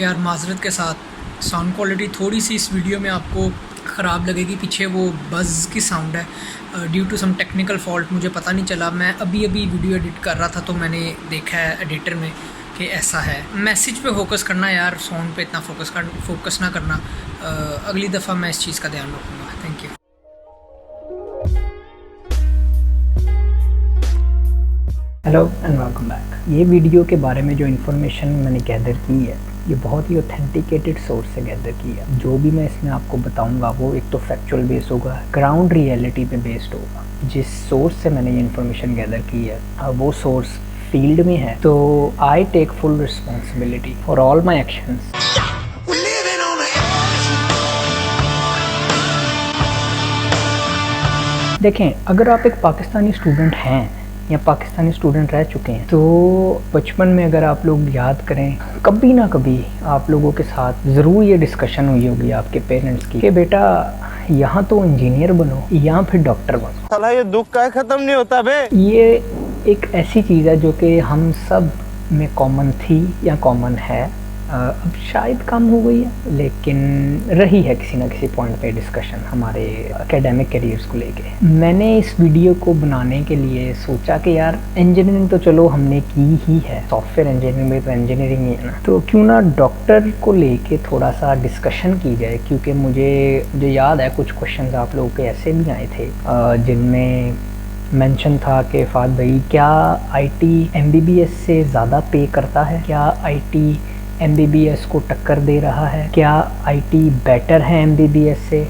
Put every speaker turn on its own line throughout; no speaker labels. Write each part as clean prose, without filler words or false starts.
यार माज़रत के साथ साउंड क्वालिटी थोड़ी सी इस वीडियो में आपको ख़राब लगेगी। पीछे वो बज़ की साउंड है due to some technical fault. मुझे पता नहीं चला, मैं अभी वीडियो एडिट कर रहा था तो मैंने देखा है एडिटर में कि ऐसा है। मैसेज पे फोकस करना यार, साउंड पे इतना फोकस ना करना। अगली दफ़ा मैं इस चीज़ का ध्यान रखूँगा। Thank you.
Hello and welcome back. ये वीडियो के बारे में जो इन्फॉर्मेशन मैंने गैदर की है, ये बहुत ही ऑथेंटिकेटेड सोर्स से गैदर की है। जो भी मैं इसमें आपको बताऊंगा वो एक तो फैक्चुअल बेस होगा, ग्राउंड रियलिटी पे बेस्ड होगा। जिस सोर्स से मैंने ये इन्फॉर्मेशन गैदर की है वो सोर्स फील्ड में है, तो I take full responsibility for all my actions. देखें, अगर आप एक पाकिस्तानी स्टूडेंट हैं या पाकिस्तानी स्टूडेंट रह चुके हैं, तो बचपन में अगर आप लोग याद करें, कभी ना कभी आप लोगों के साथ ज़रूर ये डिस्कशन हुई होगी आपके पेरेंट्स की कि बेटा यहाँ तो इंजीनियर बनो या फिर डॉक्टर बनो।
साला ये दुख का ख़त्म नहीं होता बे।
ये एक ऐसी चीज़ है जो कि हम सब में कॉमन थी या कॉमन है। अब शायद कम हो गई है, लेकिन रही है किसी ना किसी पॉइंट पे डिस्कशन हमारे एकेडमिक करियर्स को लेके। मैंने इस वीडियो को बनाने के लिए सोचा कि यार इंजीनियरिंग तो चलो हमने की ही है, सॉफ्टवेयर इंजीनियरिंग में तो इंजीनियरिंग ही है ना, तो क्यों ना डॉक्टर को लेके थोड़ा सा डिस्कशन की जाए। क्योंकि मुझे याद है कुछ क्वेश्चन आप लोगों के ऐसे भी आए थे जिनमें मेंशन था कि फ़ाद भाई क्या आईटी एमबीबीएस से ज़्यादा पे करता है, क्या आईटी एमबीबीएस को टक्कर दे रहा है, क्या आईटी बेटर है एमबीबीएस से,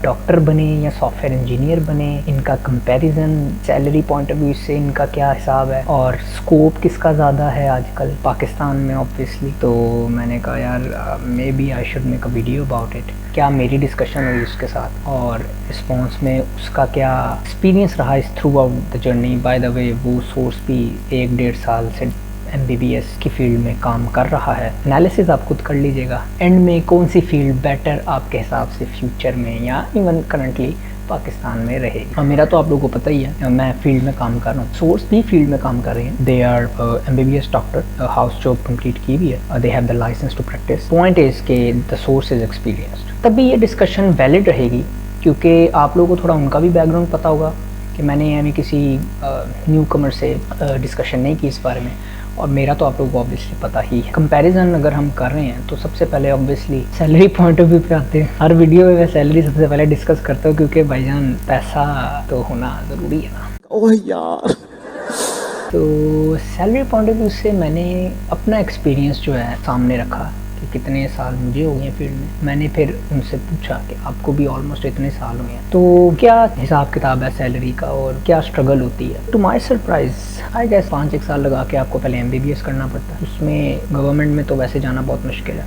डॉक्टर बने या सॉफ्टवेयर इंजीनियर बने, इनका comparison salary point of view से इनका क्या हिसाब है, और स्कोप किसका ज़्यादा है आजकल पाकिस्तान में ऑब्वियसली। तो मैंने कहा यार maybe I should make a video about it. क्या मेरी डिस्कशन हुई उसके साथ और रिस्पॉन्स में उसका क्या एक्सपीरियंस रहा इस through out the journey. By the way वो सोर्स भी 1-1.5 साल से एमबीबीएस की फील्ड में काम कर रहा है। एनालिसिस आप खुद कर लीजिएगा एंड में कौन सी फील्ड बेटर आपके हिसाब से फ्यूचर में या इवन करंटली पाकिस्तान में रहेगी। और मेरा तो आप लोगों को पता ही है, मैं फील्ड में काम कर रहा हूँ, सोर्स भी फील्ड में काम कर रहे हैं। They are MBBS doctor, house job complete की भी है, they have the licence to practise. Point is के द सोर्स इज एक्सपीरियंस्ड। तभी ये डिस्कशन वैलिड रहेगी, क्योंकि आप लोगों को थोड़ा उनका भी बैकग्राउंड पता होगा कि मैंने यानी किसी न्यू कमर से डिस्कशन नहीं की इस बारे में, और मेरा तो आप लोगों को ऑब्वियसली पता ही है। कंपैरिजन अगर हम कर रहे हैं तो सबसे पहले obviously salary point of view पे आते हैं। हर वीडियो में मैं सैलरी सबसे पहले डिस्कस करता हूँ, क्योंकि भाईजान पैसा तो होना ज़रूरी है ना।
ओह यार,
तो सैलरी पॉइंट ऑफ व्यू से मैंने अपना एक्सपीरियंस जो है सामने रखा कि कितने साल मुझे हो गए फील्ड में। मैंने फिर उनसे पूछा कि आपको भी ऑलमोस्ट इतने साल हुए हैं, तो क्या हिसाब किताब है सैलरी का और क्या स्ट्रगल होती है। To my surprise I guess 5-1 साल लगा के आपको पहले एमबीबीएस करना पड़ता है। उसमें गवर्नमेंट में तो वैसे जाना बहुत मुश्किल है,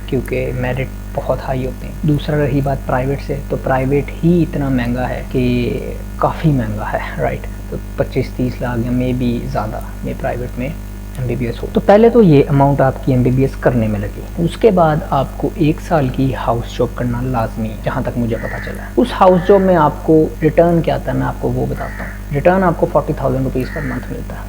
क्योंकि मेरिट बहुत हाई होते हैं। दूसरा रही बात प्राइवेट से, तो प्राइवेट ही इतना महंगा है कि काफ़ी महंगा है, राइट। तो 25-30 लाख या मे भी ज़्यादा में प्राइवेट में एमबीबीएस हो। तो पहले तो ये अमाउंट आपकी एमबीबीएस करने में लगी। उसके बाद आपको 1 साल की हाउस जॉब करना लाजमी है, जहाँ तक मुझे पता चला है। उस हाउस जॉब में आपको रिटर्न क्या आता है, मैं आपको वो बताता हूँ। रिटर्न आपको 40,000 रुपीज़ पर मंथ मिलता है।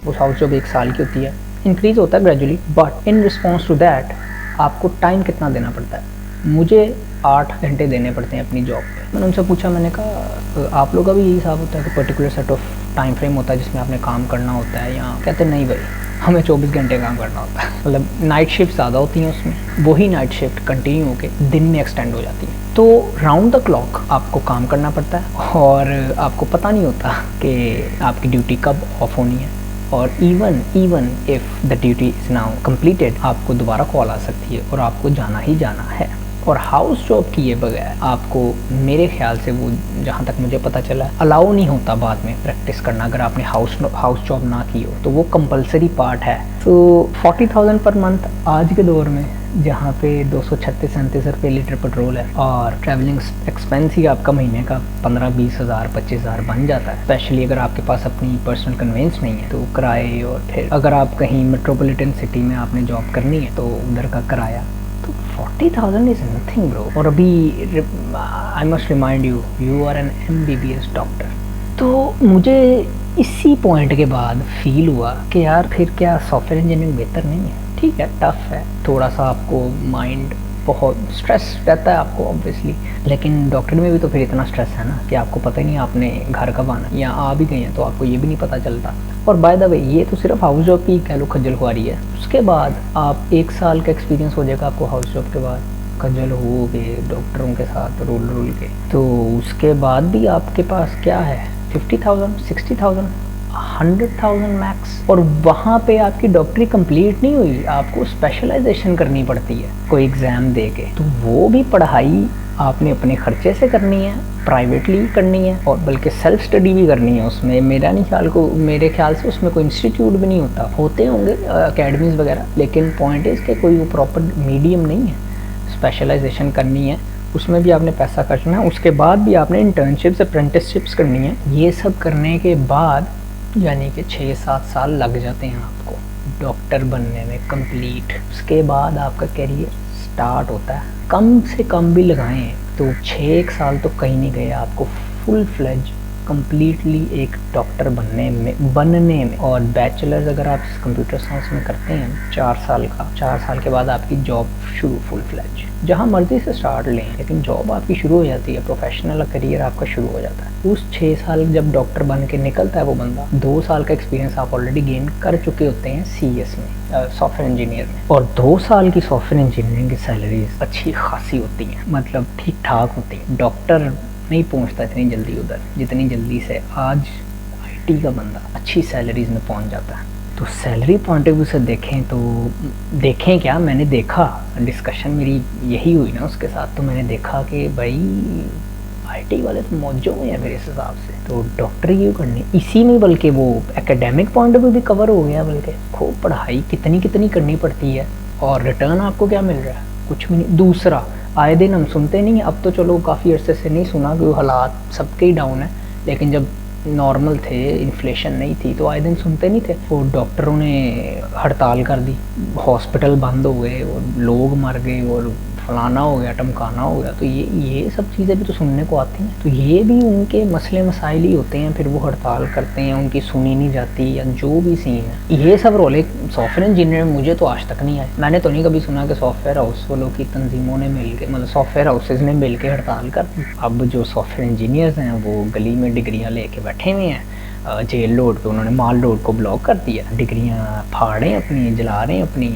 उस हाउस जॉब 1 साल की होती है, इंक्रीज़ होता है gradually, but in response to that आपको टाइम कितना देना पड़ता है। मुझे 8 घंटे देने पड़ते हैं अपनी जॉब पे। मैंने उनसे पूछा, मैंने कहा आप लोगों का भी यही हिसाब होता है कि particular set of time frame होता है जिसमें आपने काम करना होता है, या कहते नहीं भाई हमें 24 घंटे काम करना होता है। मतलब नाइट शिफ्ट ज़्यादा होती हैं उसमें, वही नाइट शिफ्ट कंटिन्यू होकर दिन में एक्सटेंड हो जाती है। तो राउंड द क्लॉक आपको काम करना पड़ता है और आपको पता नहीं होता कि आपकी ड्यूटी कब ऑफ होनी है। और even if the duty is now completed, आपको दोबारा कॉल आ सकती है और आपको जाना ही जाना है। और हाउस जॉब किए बगैर आपको, मेरे ख्याल से वो जहाँ तक मुझे पता चला, अलाउ नहीं होता बाद में प्रैक्टिस करना। अगर आपने हाउस जॉब ना की हो तो वो कंपलसरी पार्ट है। तो 40,000 पर मंथ आज के दौर में, जहाँ पे 236-37 रुपये लीटर पेट्रोल है और ट्रैवलिंग एक्सपेंस ही आपका महीने का 15-20 हज़ार 25 हज़ार बन जाता है। स्पेशली अगर आपके पास अपनी पर्सनल कन्वेंस नहीं है तो किराए, और फिर अगर आप कहीं मेट्रोपॉलिटन सिटी में आपने जॉब करनी है तो उधर का किराया, तो 40,000 इज़ नथिंग ब्रो। और अभी I must remind you, you are an MBBS doctor. तो मुझे इसी पॉइंट के बाद फील हुआ कि यार फिर क्या सॉफ्टवेयर इंजीनियरिंग बेहतर नहीं है। ठीक है, टफ है, थोड़ा सा आपको माइंड बहुत स्ट्रेस रहता है आपको ऑब्वियसली, लेकिन डॉक्टर में भी तो फिर इतना स्ट्रेस है ना कि आपको पता ही नहीं आपने घर कब आना, या आ भी गए हैं तो आपको ये भी नहीं पता चलता। और बाय द वे ये तो सिर्फ हाउस जॉब की कह लो खज्जल खुआरी है। उसके बाद आप 1 साल का एक्सपीरियंस हो जाएगा आपको हाउस जॉब के बाद, खज्जल हो गए डॉक्टरों के साथ रोल के, तो उसके बाद भी आपके पास क्या है 50,000 60,000 100,000 मैक्स। और वहाँ पे आपकी डॉक्टरी कंप्लीट नहीं हुई, आपको स्पेशलाइजेशन करनी पड़ती है कोई एग्ज़ाम दे के, तो वो भी पढ़ाई आपने अपने खर्चे से करनी है, प्राइवेटली करनी है, और बल्कि सेल्फ स्टडी भी करनी है। उसमें मेरे ख्याल से उसमें कोई इंस्टीट्यूट भी नहीं होता, होते होंगे अकेडमीज़ वगैरह, लेकिन पॉइंट इज़ के कोई वो प्रॉपर मीडियम नहीं है। स्पेशलाइजेशन करनी है, उसमें भी आपने पैसा खर्चना है, उसके बाद भी आपने इंटर्नशिप्स अप्रेंटिसशिप्स करनी है। ये सब करने के बाद यानी कि 6-7 साल लग जाते हैं आपको डॉक्टर बनने में कंप्लीट। उसके बाद आपका करियर स्टार्ट होता है। कम से कम भी लगाएं तो 6 साल तो कहीं नहीं गए आपको फुल फ्लेज कम्प्लीटली एक डॉक्टर बनने में। और बैचलर्स अगर आप कंप्यूटर साइंस में करते हैं 4 साल का, 4 साल के बाद आपकी जॉब शुरू फुल फ्लेज, जहाँ मर्जी से स्टार्ट लें, लेकिन जॉब आपकी शुरू हो जाती है, प्रोफेशनल करियर आपका शुरू हो जाता है। उस 6 साल जब डॉक्टर बन के निकलता है वो बंदा, 2 साल का एक्सपीरियंस आप ऑलरेडी गेन कर चुके होते हैं CS में, सॉफ्टवेयर इंजीनियर में। और 2 साल की सॉफ्टवेयर इंजीनियरिंग की सैलरीज अच्छी खासी होती हैं, मतलब ठीक ठाक होती हैं। डॉक्टर नहीं पहुंचता इतनी जल्दी उधर जितनी जल्दी से आज IT का बंदा अच्छी सैलरीज में पहुंच जाता है। तो सैलरी पॉइंट ऑफ व्यू से देखें क्या, मैंने देखा, डिस्कशन मेरी यही हुई ना उसके साथ, तो मैंने देखा कि भाई IT वाले तो मौजों में है मेरे हिसाब से, तो डॉक्टरी क्यों करनी इसी में, बल्कि वो एकेडमिक पॉइंट ऑफ व्यू भी कवर हो गया, बल्कि खूब पढ़ाई कितनी करनी पड़ती है और रिटर्न आपको क्या मिल रहा है, कुछ भी नहीं। दूसरा, आए दिन हम सुनते नहीं, अब तो चलो काफ़ी अरसे से नहीं सुना क्योंकि हालात सबके ही डाउन है, लेकिन जब नॉर्मल थे, इन्फ्लेशन नहीं थी, तो आए दिन सुनते नहीं थे वो डॉक्टरों ने हड़ताल कर दी, हॉस्पिटल बंद हो गए और लोग मर गए और फलाना हो गया टमकाना हो गया। तो ये सब चीज़ें भी तो सुनने को आती हैं, तो ये भी उनके मसले मसाइल ही होते हैं, फिर वो हड़ताल करते हैं, उनकी सुनी नहीं जाती या जो भी सीन है। ये सब रोले सॉफ्टवेयर इंजीनियर मुझे तो आज तक नहीं आए, मैंने तो नहीं कभी सुना कि सॉफ्टवेयर हाउस वालों की तंजीमों ने मिल के, मतलब सॉफ्टवेयर हाउसेज ने मिल के हड़ताल कर दी। अब जो सॉफ्टवेयर इंजीनियर्स हैं वो गली में डिग्रियाँ लेके बैठे हुए हैं, जेल रोड पे उन्होंने माल रोड को ब्लॉक कर दिया, डिग्रियाँ फाड़ रहे हैं अपनी, जला रहे हैं अपनी।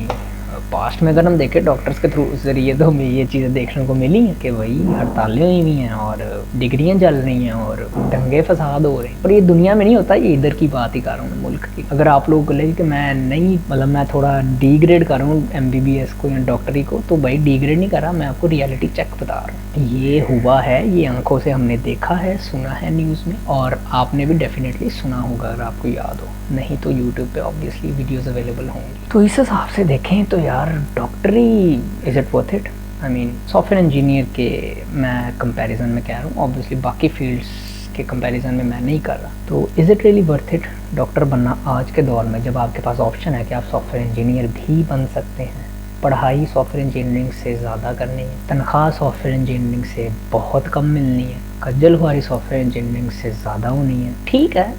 पास्ट में अगर हम देखें डॉक्टर्स के थ्रू ज़रिए तो हमें ये चीज़ें देखने को मिली हैं कि वही हड़तालें हुई हुई हैं और डिग्रियां जल रही हैं और दंगे फसाद हो रहे हैं। और ये दुनिया में नहीं होता, ये इधर की बात ही कर रहा हूँ मुल्क की। अगर आप लोग बोले कि मैं नहीं, मतलब मैं थोड़ा डिग्रेड कर रहा हूँ MBBS को या डॉक्टरी को, तो भाई डिग्रेड नहीं कर रहा, मैं आपको रियलिटी चेक बता रहा हूँ। ये हुआ है, ये आंखों से हमने देखा है, सुना है न्यूज़ में, और आपने भी डेफिनेटली सुना होगा अगर आपको याद हो, नहीं तो यूट्यूब पे ऑब्वियसली वीडियोस अवेलेबल होंगी। तो इस हिसाब से देखें तो यार डॉक्टरी is it worth it? I mean software engineer के मैं कंपैरिजन में कह रहा हूँ, ऑब्वियसली बाकी फील्ड्स के कंपैरिजन में मैं नहीं कर रहा। तो is it really worth it doctor बनना आज के दौर में, जब आपके पास ऑप्शन है कि आप सॉफ्टवेयर इंजीनियर भी बन सकते हैं, पढ़ाई सॉफ्टवेयर इंजीनियरिंग से ज़्यादा करनी है, तनख्वाह सॉफ्टवेयर इंजीनियरिंग से बहुत कम मिलनी है, खज्जल खुआरी सॉफ्टवेयर इंजीनियरिंग से ज़्यादा होनी है। ठीक है,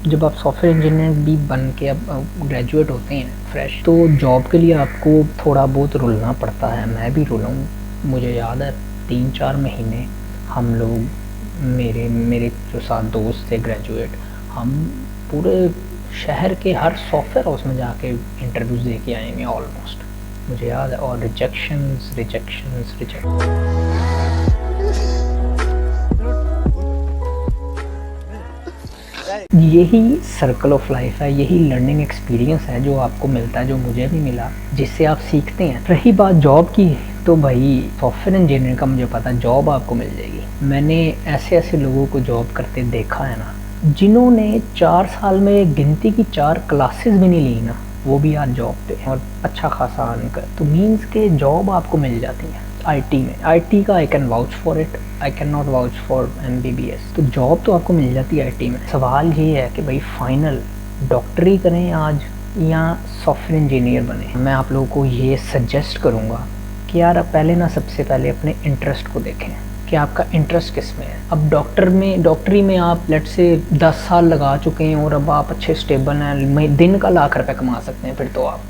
जब आप सॉफ्टवेयर इंजीनियर भी बन के अब ग्रेजुएट होते हैं फ्रेश, तो जॉब के लिए आपको थोड़ा बहुत रुलना पड़ता है। मैं भी रुला हूँ, मुझे याद है 3-4 महीने हम लोग, मेरे जो साथ दोस्त थे ग्रेजुएट, हम पूरे शहर के हर सॉफ्टवेयर हाउस में जाके इंटरव्यूज़ दे के आएंगे ऑलमोस्ट, मुझे याद है। और रिजेक्शंस। यही सर्कल ऑफ लाइफ है, यही लर्निंग एक्सपीरियंस है जो आपको मिलता है, जो मुझे भी मिला, जिससे आप सीखते हैं। रही बात जॉब की, तो भाई सॉफ्टवेयर इंजीनियर का मुझे पता जॉब आपको मिल जाएगी। मैंने ऐसे लोगों को जॉब करते देखा है ना, जिन्होंने 4 साल में गिनती की 4 क्लासेस भी नहीं ली ना, वो भी आज जॉब पे और अच्छा खासा अर्न कर, तो मीन्स के जॉब आपको मिल जाती है। IT में, IT का I can vouch for it, I can not vouch for MBBS। तो जॉब तो आपको मिल जाती है IT में। सवाल ये है कि भाई फाइनल डॉक्टरी करें आज या सॉफ्टवेयर इंजीनियर बने। मैं आप लोगों को ये सजेस्ट करूँगा कि यार आप पहले ना, सबसे पहले अपने इंटरेस्ट को देखें। कि आपका इंटरेस्ट किस में है। अब डॉक्टरी में आप लेट से 10 साल लगा चुके हैं और अब आप अच्छे स्टेबल हैं, दिन का लाख रुपए कमा सकते हैं फिर तो आप,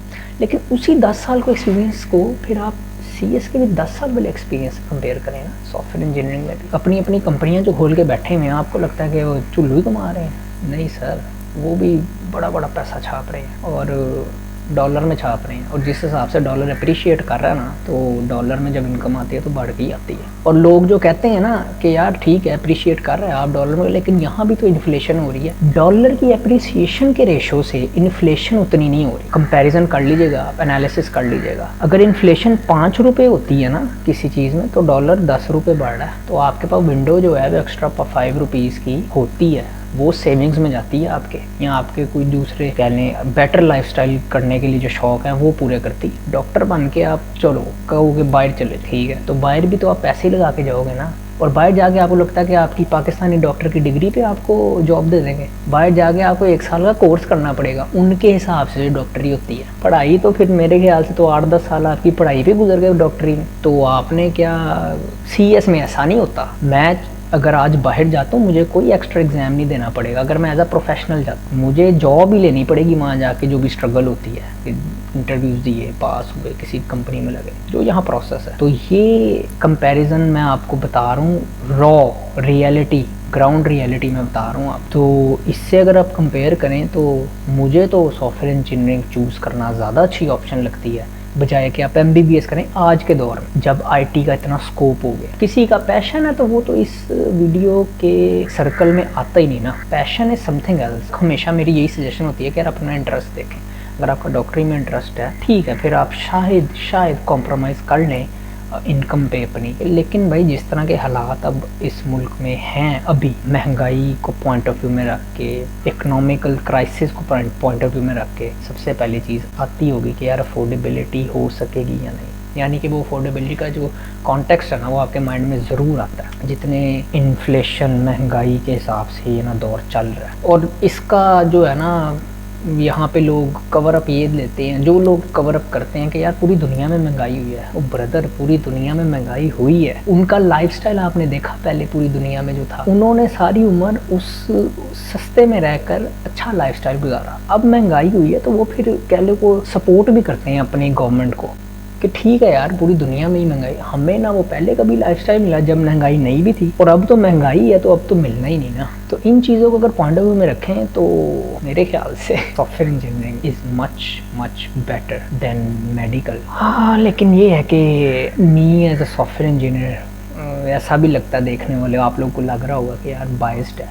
लेकिन उसी 10 साल को एक्सपीरियंस को फिर आप CS के भी 10 साल वाले एक्सपीरियंस कंपेयर करें ना। सॉफ्टवेयर इंजीनियरिंग में भी अपनी कंपनियां जो खोल के बैठे हुए हैं, आपको लगता है कि वो चुल्लू ही कमा रहे हैं। नहीं सर, वो भी बड़ा पैसा छाप रहे हैं और डॉलर में छाप रहे हैं, और जिस हिसाब से डॉलर अप्रिशिएट कर रहा है ना, तो डॉलर में जब इनकम आती है तो बढ़ के आती है। और लोग जो कहते हैं ना कि यार ठीक है अप्रिशिएट कर रहे हैं आप डॉलर में, लेकिन यहाँ भी तो इन्फ्लेशन हो रही है। डॉलर की अप्रिसिएशन के रेशो से इन्फ्लेशन उतनी नहीं हो रही। कंपैरिजन कर लीजिएगा आप, एनालिसिस कर लीजिएगा। अगर इन्फ्लेशन 5 रुपये होती है ना किसी चीज़ में, तो डॉलर 10 रुपये बढ़ रहा है, तो आपके पास विंडो जो है वो एक्स्ट्रा 5 रुपीज़ की होती है, वो सेविंग्स में जाती है आपके, या आपके कोई दूसरे कह लें बेटर लाइफस्टाइल करने के लिए जो शौक है वो पूरे करती है। डॉक्टर बन के आप चलो कहोगे बाहर चले, ठीक है, तो बाहर भी तो आप पैसे लगा के जाओगे ना, और बाहर जाके आपको लगता है कि आपकी पाकिस्तानी डॉक्टर की डिग्री पे आपको जॉब दे देंगे। बाहर जाके आपको 1 साल का कोर्स करना पड़ेगा, उनके हिसाब से जो डॉक्टरी होती है। पढ़ाई तो फिर मेरे ख्याल से तो 8-10 साल आपकी पढ़ाई पे गुजर गए डॉक्टरी में। तो आपने क्या CS में ऐसा नहीं होता। मैं अगर आज बाहर जाता हूँ, मुझे कोई एक्स्ट्रा एग्जाम नहीं देना पड़ेगा। अगर मैं एज अ प्रोफेशनल जाता हूँ, मुझे जॉब ही लेनी पड़ेगी वहाँ जाके, जो भी स्ट्रगल होती है, इंटरव्यूज़ दिए, पास हुए, किसी कंपनी में लगे, जो यहाँ प्रोसेस है। तो ये कंपैरिजन मैं आपको बता रहा हूँ, रॉ रियलिटी, ग्राउंड रियलिटी में बता रहा हूँ आप। तो इससे अगर आप कंपेयर करें तो मुझे तो सॉफ्टवेयर इंजीनियरिंग चूज़ करना ज़्यादा अच्छी ऑप्शन लगती है, बजाय कि आप MBBS करें आज के दौर में, जब IT का इतना स्कोप हो गया। किसी का पैशन है तो वो तो इस वीडियो के सर्कल में आता ही नहीं ना। Passion is something else. हमेशा मेरी यही सजेशन होती है कि यार अपना इंटरेस्ट देखें। अगर आपका डॉक्टरी में इंटरेस्ट है, ठीक है, फिर आप शायद कॉम्प्रोमाइज़ कर लें इनकम पे अपनी। लेकिन भाई जिस तरह के हालात अब इस मुल्क में हैं, अभी महंगाई को पॉइंट ऑफ व्यू में रख के, इकोनॉमिकल क्राइसिस को पॉइंट ऑफ व्यू में रख के, सबसे पहली चीज़ आती होगी कि यार अफोर्डेबिलिटी हो सकेगी या नहीं। यानी कि वो अफोर्डेबिलिटी का जो कॉन्टेक्स्ट है ना, वो आपके माइंड में ज़रूर आता है, जितने इन्फ्लेशन महंगाई के हिसाब से ये ना दौर चल रहा है। और इसका जो है ना, यहाँ पे लोग कवर अप ये लेते हैं, जो लोग कवर अप करते हैं कि यार पूरी दुनिया में महंगाई हुई है। वो ब्रदर, पूरी दुनिया में महंगाई हुई है। उनका लाइफस्टाइल आपने देखा पहले पूरी दुनिया में जो था, उन्होंने सारी उम्र उस सस्ते में रहकर अच्छा लाइफस्टाइल गुजारा। अब महंगाई हुई है तो वो फिर कह लो को सपोर्ट भी करते हैं अपनी गवर्नमेंट को कि ठीक है यार पूरी दुनिया में ही महंगाई, हमें ना वो पहले कभी लाइफस्टाइल मिला जब महंगाई नहीं भी थी, और अब तो महंगाई है तो अब तो मिलना ही नहीं ना। तो इन चीज़ों को अगर पॉइंट ऑफ व्यू में रखें तो मेरे ख्याल से software engineering is much better than medical. हाँ, लेकिन ये है कि me as a software engineer, ऐसा भी लगता है देखने वाले आप लोग को लग रहा होगा कि यार बाइस्ड है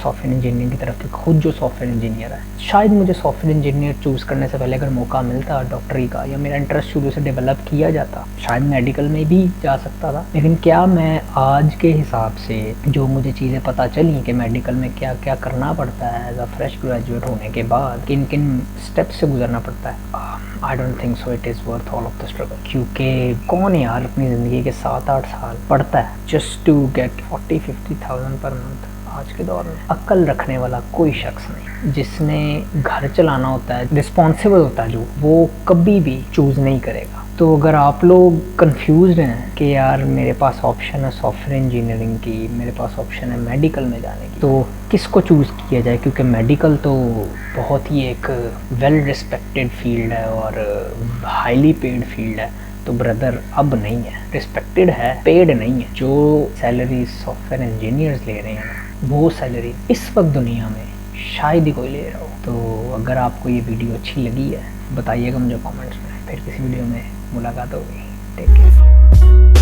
सॉफ्टवेयर इंजीनियरिंग की तरफ, खुद जो सॉफ्टवेयर इंजीनियर है। शायद मुझे सॉफ्टवेयर इंजीनियर चूज़ करने से पहले अगर मौका मिलता डॉक्टरी का, या मेरा इंटरेस्ट शुरू से डेवलप किया जाता, शायद मेडिकल में भी जा सकता था। लेकिन क्या मैं आज के हिसाब से जो मुझे चीज़ें पता चली कि मेडिकल में क्या क्या करना पड़ता है एज अ फ्रेश ग्रेजुएट होने के बाद, किन किन स्टेप्स से गुजरना पड़ता है, I don't think so it is worth all of the struggle. क्योंकि कौन यार अपनी ज़िंदगी के 7-8 साल पढ़ता है just to get 40-50,000 per month. आज के दौर में अक्ल रखने वाला कोई शख्स नहीं। जिसने घर चलाना होता है, रिस्पॉन्सिबल होता है जो, वो कभी भी चूज़ नहीं करेगा। तो अगर आप लोग कंफ्यूज्ड हैं कि यार मेरे पास ऑप्शन है सॉफ्टवेयर इंजीनियरिंग की, मेरे पास ऑप्शन है मेडिकल में जाने की, तो किसको चूज़ किया जाए? क्योंकि मेडिकल तो बहुत ही एक वेल रिस्पेक्टेड फील्ड है और हाईली पेड फील्ड है। तो ब्रदर अब नहीं है, रिस्पेक्टेड है, पेड नहीं है। जो सैलरी सॉफ्टवेयर इंजीनियर्स ले रहे हैं ना, वो सैलरी इस वक्त दुनिया में शायद ही कोई ले रहा हो। तो अगर आपको ये वीडियो अच्छी लगी है बताइएगा मुझे कमेंट्स में। फिर किसी वीडियो में मुलाकात होगी। Take care.